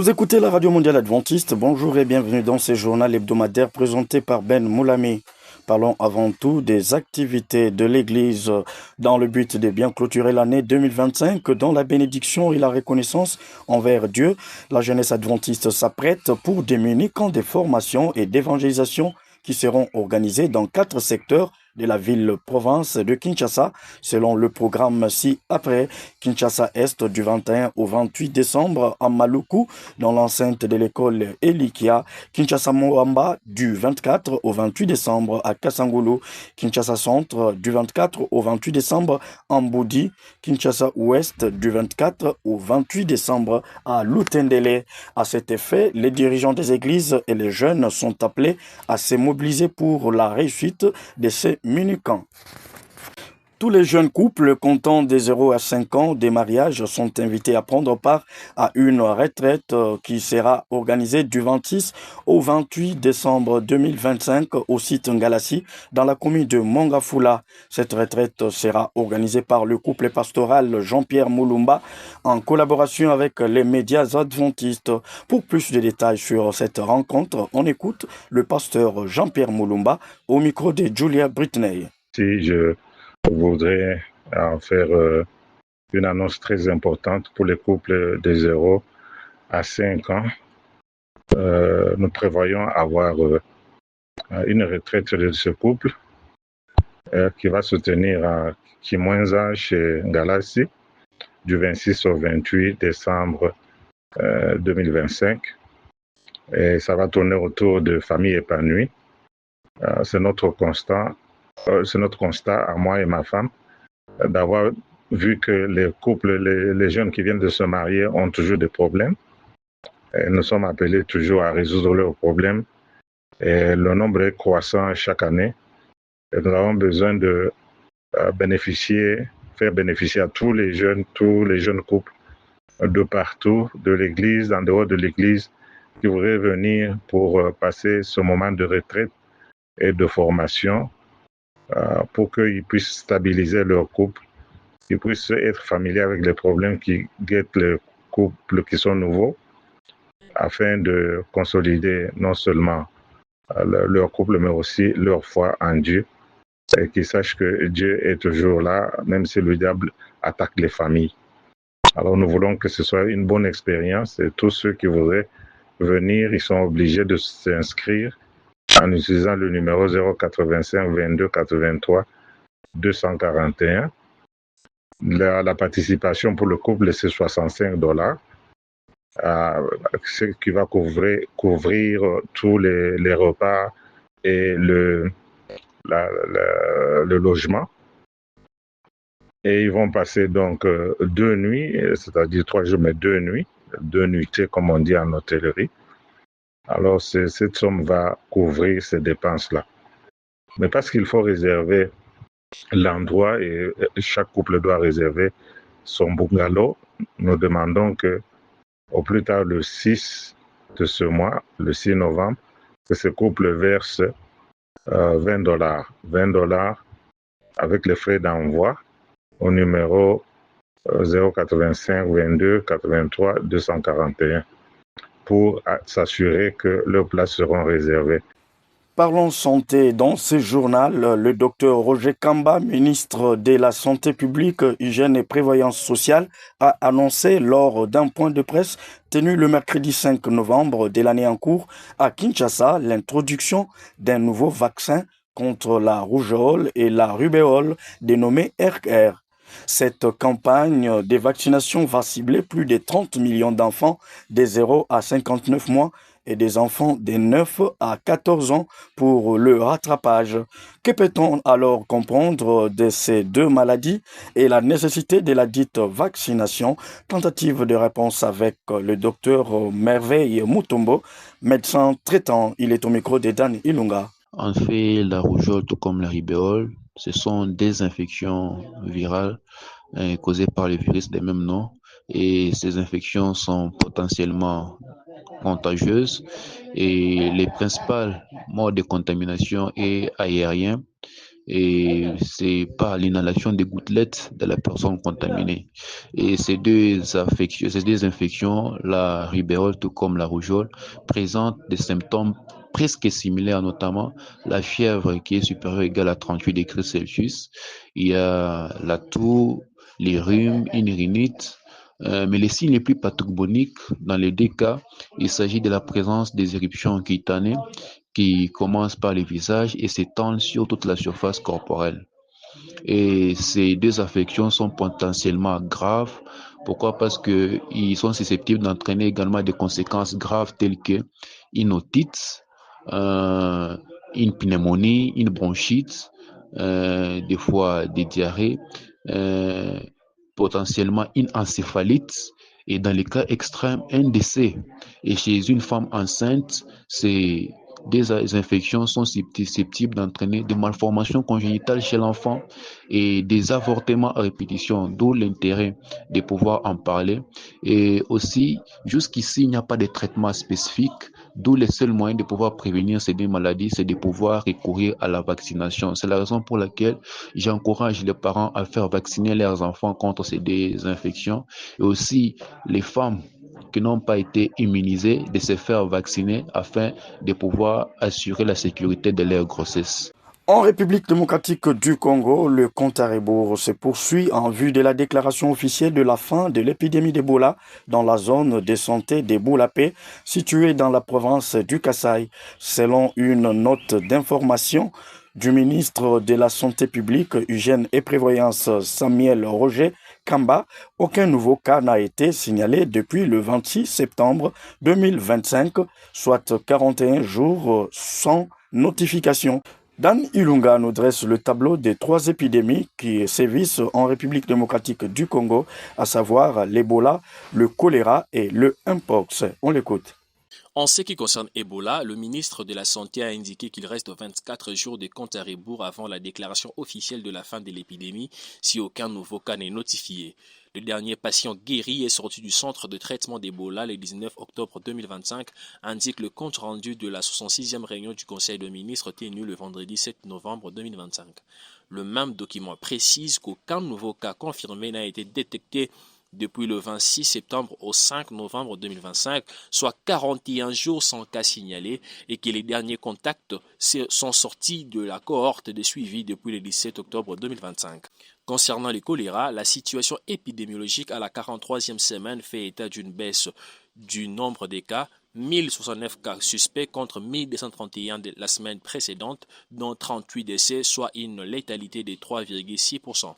Vous écoutez la Radio Mondiale Adventiste. Bonjour et bienvenue dans ce journal hebdomadaire présenté par Ben Moulami. Parlons avant tout des activités de l'Église dans le but de bien clôturer l'année 2025 dans la bénédiction et la reconnaissance envers Dieu. La jeunesse adventiste s'apprête pour des mini-camps de formation et d'évangélisation qui seront organisés dans 4 secteurs de la ville-province de Kinshasa, selon le programme ci-après. Kinshasa Est du 21 au 28 décembre à Maluku, dans l'enceinte de l'école Elikia. Kinshasa Moamba du 24 au 28 décembre à Kasangulu. Kinshasa Centre du 24 au 28 décembre à Mboudi. Kinshasa Ouest du 24 au 28 décembre à Lutendele. À cet effet, les dirigeants des églises et les jeunes sont appelés à se mobiliser pour la réussite de ces mini-camps. Tous les jeunes couples comptant des 0 à 5 ans des mariages sont invités à prendre part à une retraite qui sera organisée du 26 au 28 décembre 2025 au site Ngalassi dans la commune de Mongafula. Cette retraite sera organisée par le couple pastoral Jean-Pierre Moulumba en collaboration avec les médias adventistes. Pour plus de détails sur cette rencontre, on écoute le pasteur Jean-Pierre Moulumba au micro de Julia Britney. Je voudrais en faire une annonce très importante pour les couples de 0 à 5 ans. Nous prévoyons avoir une retraite de ce couple qui va se tenir à Kimwenza chez Ngalassi du 26 au 28 décembre 2025. Et ça va tourner autour de familles épanouies. C'est notre constat à moi et ma femme, d'avoir vu que les couples, les jeunes qui viennent de se marier ont toujours des problèmes. Et nous sommes appelés toujours à résoudre leurs problèmes. Et le nombre est croissant chaque année. Et nous avons besoin de faire bénéficier à tous les jeunes couples de partout, de l'église, en dehors de l'église, qui voudraient venir pour passer ce moment de retraite et de formation, pour qu'ils puissent stabiliser leur couple, qu'ils puissent être familiers avec les problèmes qui guettent les couples qui sont nouveaux, afin de consolider non seulement leur couple, mais aussi leur foi en Dieu, et qu'ils sachent que Dieu est toujours là, même si le diable attaque les familles. Alors nous voulons que ce soit une bonne expérience, et tous ceux qui voudraient venir, ils sont obligés de s'inscrire en utilisant le numéro 085 22 83 241. La participation pour le couple, c'est $65, ce qui va couvrir tous les repas et le logement. Et ils vont passer donc 2 nuits, c'est-à-dire 3 jours, mais 2 nuits, 2 nuitées comme on dit en hôtellerie. Alors, cette somme va couvrir ces dépenses-là. Mais parce qu'il faut réserver l'endroit et chaque couple doit réserver son bungalow, nous demandons que, au plus tard le 6 de ce mois, le 6 novembre, que ce couple verse $20. $20 avec les frais d'envoi au numéro 085 22 83 241. pour s'assurer que leurs places seront réservées. Parlons santé. Dans ce journal, le docteur Roger Kamba, ministre de la Santé publique, Hygiène et Prévoyance sociale, a annoncé lors d'un point de presse tenu le mercredi 5 novembre de l'année en cours à Kinshasa l'introduction d'un nouveau vaccin contre la rougeole et la rubéole dénommé RR. Cette campagne de vaccination va cibler plus de 30 millions d'enfants de 0 à 59 mois et des enfants de 9 à 14 ans pour le rattrapage. Que peut-on alors comprendre de ces deux maladies et la nécessité de la dite vaccination? Tentative de réponse avec le docteur Merveille Mutombo, médecin traitant. Il est au micro de Dan Ilunga. En fait, la rougeole, tout comme la rubéole, ce sont des infections virales causées par les virus des mêmes noms. Et ces infections sont potentiellement contagieuses et les principales modes de contamination est aérien et c'est par l'inhalation des gouttelettes de la personne contaminée. Et ces deux infections, la rubéole tout comme la rougeole, présentent des symptômes presque similaires, notamment la fièvre qui est supérieure ou égale à 38 degrés Celsius. Il y a la toux, les rhumes, une rhinite. Mais les signes les plus pathognomoniques, dans les deux cas, il s'agit de la présence des éruptions cutanées qui commencent par le visage et s'étendent sur toute la surface corporelle. Et ces deux affections sont potentiellement graves. Pourquoi? Parce qu'ils sont susceptibles d'entraîner également des conséquences graves telles que une otite, une pneumonie, une bronchite, des fois des diarrhées, potentiellement une encéphalite et dans les cas extrêmes, un décès. Et chez une femme enceinte, ces infections sont susceptibles d'entraîner des malformations congénitales chez l'enfant et des avortements à répétition, d'où l'intérêt de pouvoir en parler. Et aussi, jusqu'ici, il n'y a pas de traitement spécifique, d'où le seul moyen de pouvoir prévenir ces deux maladies, c'est de pouvoir recourir à la vaccination. C'est la raison pour laquelle j'encourage les parents à faire vacciner leurs enfants contre ces deux infections et aussi les femmes qui n'ont pas été immunisées de se faire vacciner afin de pouvoir assurer la sécurité de leur grossesse. En République démocratique du Congo, le compte à rebours se poursuit en vue de la déclaration officielle de la fin de l'épidémie d'Ebola dans la zone de santé de Boulapé, située dans la province du Kasaï. Selon une note d'information du ministre de la Santé publique, Hygiène et Prévoyance Samuel Roger Kamba, aucun nouveau cas n'a été signalé depuis le 26 septembre 2025, soit 41 jours sans notification. Dan Ilunga nous dresse le tableau des 3 épidémies qui sévissent en République démocratique du Congo, à savoir l'Ebola, le choléra et le Mpox. On l'écoute. En ce qui concerne Ebola, le ministre de la Santé a indiqué qu'il reste 24 jours de compte à rebours avant la déclaration officielle de la fin de l'épidémie si aucun nouveau cas n'est notifié. Le dernier patient guéri est sorti du centre de traitement d'Ebola le 19 octobre 2025, indique le compte rendu de la 66e réunion du Conseil de ministres tenue le vendredi 7 novembre 2025. Le même document précise qu'aucun nouveau cas confirmé n'a été détecté depuis le 26 septembre au 5 novembre 2025, soit 41 jours sans cas signalés, et que les derniers contacts sont sortis de la cohorte de suivi depuis le 17 octobre 2025. Concernant le choléra, la situation épidémiologique à la 43e semaine fait état d'une baisse du nombre des cas, 1069 cas suspects contre 1231 de la semaine précédente, dont 38 décès, soit une létalité de 3,6%.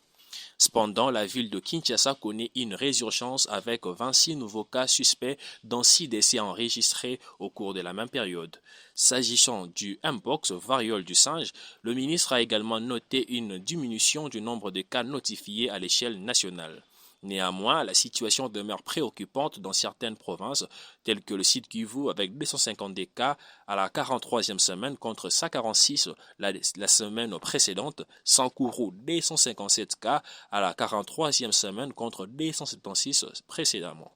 Cependant, la ville de Kinshasa connaît une résurgence avec 26 nouveaux cas suspects, dont 6 décès enregistrés au cours de la même période. S'agissant du Mpox, variole du singe, le ministre a également noté une diminution du nombre de cas notifiés à l'échelle nationale. Néanmoins, la situation demeure préoccupante dans certaines provinces, telles que le Sud Kivu avec 252 cas à la 43e semaine contre 146 la semaine précédente, Sankourou 257 cas à la 43e semaine contre 276 précédemment.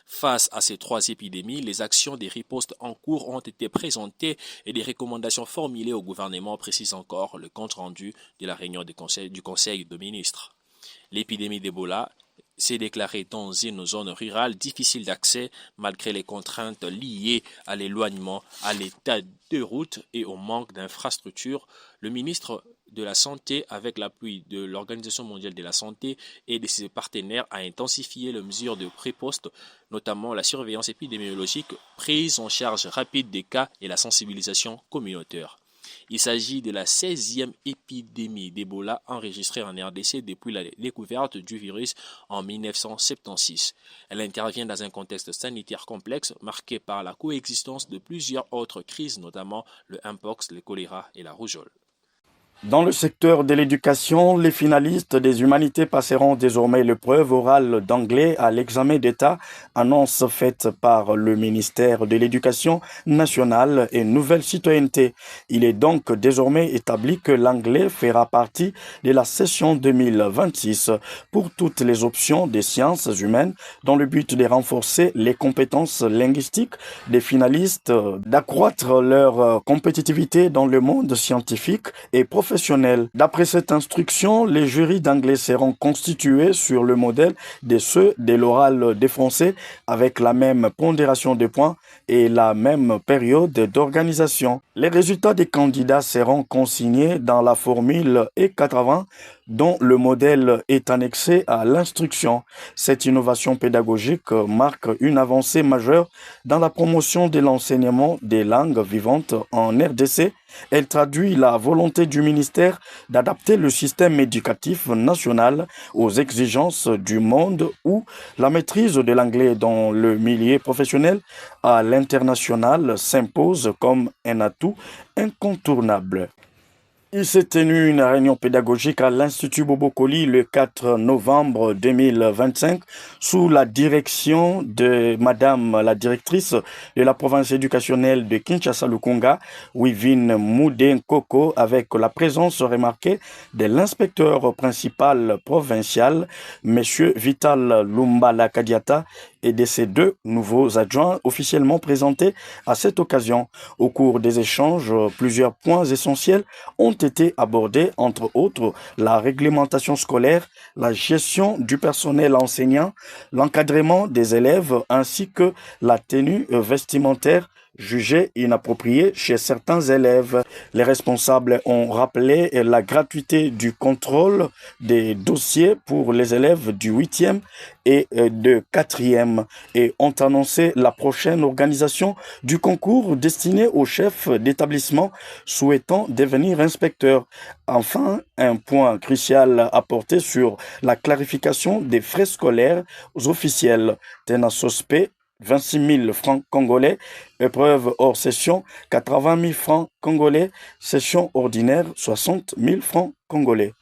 Face à ces 3 épidémies, les actions des ripostes en cours ont été présentées et des recommandations formulées au gouvernement, précise encore le compte rendu de la réunion du Conseil de ministres. L'épidémie d'Ebola s'est déclarée dans une zone rurale difficile d'accès malgré les contraintes liées à l'éloignement, à l'état de route et au manque d'infrastructures. Le ministre de la Santé, avec l'appui de l'Organisation mondiale de la santé et de ses partenaires, a intensifié les mesures de pré-poste, notamment la surveillance épidémiologique, prise en charge rapide des cas et la sensibilisation communautaire. Il s'agit de la 16e épidémie d'Ebola enregistrée en RDC depuis la découverte du virus en 1976. Elle intervient dans un contexte sanitaire complexe marqué par la coexistence de plusieurs autres crises, notamment le Mpox, le choléra et la rougeole. Dans le secteur de l'éducation, les finalistes des humanités passeront désormais l'épreuve orale d'anglais à l'examen d'État, annonce faite par le ministère de l'Éducation nationale et Nouvelle Citoyenneté. Il est donc désormais établi que l'anglais fera partie de la session 2026 pour toutes les options des sciences humaines dans le but de renforcer les compétences linguistiques des finalistes, d'accroître leur compétitivité dans le monde scientifique et professionnel professionnels. D'après cette instruction, les jurys d'anglais seront constitués sur le modèle de ceux de l'oral des français avec la même pondération de points et la même période d'organisation. Les résultats des candidats seront consignés dans la formule E80 dont le modèle est annexé à l'instruction. Cette innovation pédagogique marque une avancée majeure dans la promotion de l'enseignement des langues vivantes en RDC. Elle traduit la volonté du ministère d'adapter le système éducatif national aux exigences du monde où la maîtrise de l'anglais dans le milieu professionnel à l'international s'impose comme un atout incontournable. Il s'est tenu une réunion pédagogique à l'Institut Bobokoli le 4 novembre 2025 sous la direction de Madame la directrice de la province éducationnelle de Kinshasa-Lukunga, Wivine Mouden-Koko, avec la présence remarquée de l'inspecteur principal provincial, Monsieur Vital Lumbala Kadiata, et de ses deux nouveaux adjoints officiellement présentés à cette occasion. Au cours des échanges, plusieurs points essentiels ont été abordés, entre autres la réglementation scolaire, la gestion du personnel enseignant, l'encadrement des élèves ainsi que la tenue vestimentaire jugée inappropriée chez certains élèves. Les responsables ont rappelé la gratuité du contrôle des dossiers pour les élèves du 8e et de 4e et ont annoncé la prochaine organisation du concours destiné aux chefs d'établissement souhaitant devenir inspecteurs. Enfin, un point crucial à porter sur la clarification des frais scolaires officiels. Tena Sospé, 26 000 francs congolais, épreuve hors session, 80 000 francs congolais, session ordinaire, 60 000 francs congolais.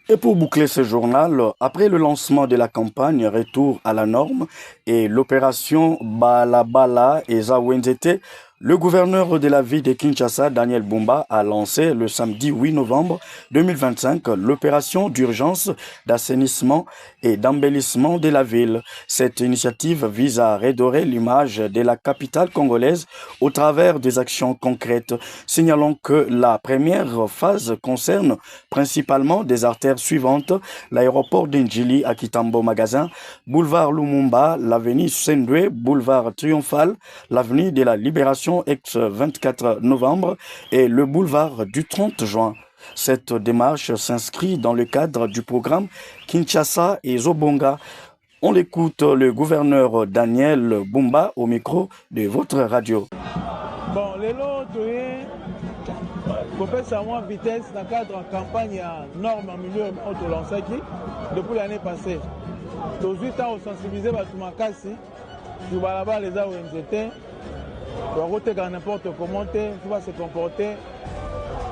Et pour boucler ce journal, après le lancement de la campagne Retour à la norme et l'opération Balabala et Zawenzete, le gouverneur de la ville de Kinshasa, Daniel Bumba, a lancé le samedi 8 novembre 2025 l'opération d'urgence d'assainissement et d'embellissement de la ville. Cette initiative vise à redorer l'image de la capitale congolaise au travers des actions concrètes. Signalons que la première phase concerne principalement des artères suivantes: l'aéroport d'Indjili à Kitambo Magasin, boulevard Lumumba, l'avenue Sendwe, boulevard Triomphal, l'avenue de la Libération ex-24 novembre et le boulevard du 30 juin. Cette démarche s'inscrit dans le cadre du programme Kinshasa et Zobonga. On l'écoute, le gouverneur Daniel Bumba au micro de votre radio. Bon, les lots, pour faire ça moins vitesse dans le cadre de campagne à normes en milieu auto-lancé depuis l'année passée. Tous 8 ans, on sensibilisé tout Makasi, tout Balaba, les AONZT. Pour roter dans n'importe comment, il faut se comporter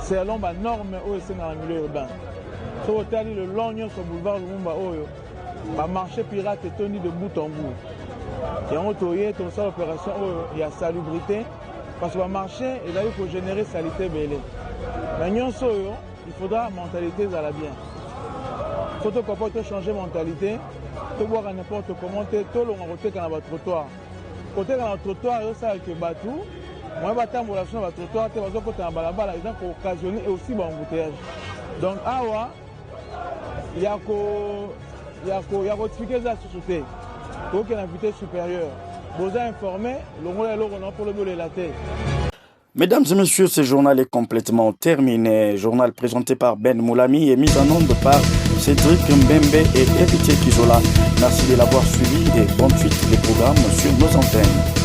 selon les normes où c'est dans le milieu urbain. Si vous avez le long sur le boulevard Lumumba, le marché pirate est tenu de bout en bout. Et on a une seule opération où il y a salubrité, parce que le marché, il faut générer salité belée. Mais il faudra mentalité à la bien. Il faut changer de mentalité, il faut voir n'importe comment, tout le monde dans le trottoir. Côté dans le trottoir, il y a que Batou. Moi, je vais vous sur le trottoir, je vais côté en balabala, ils ont occasionné aussi un embouteillage. Donc, il y a que rectifier la société. Pour qu'il y ait une vitesse supérieure. Vous avez informé, le pour le bout de la tête. Mesdames et messieurs, ce journal est complètement terminé. Journal présenté par Ben Moulami et mis en onde par Cédric Mbembe et Héritier Kizola. Merci de l'avoir suivi et bonne suite des programmes sur nos antennes.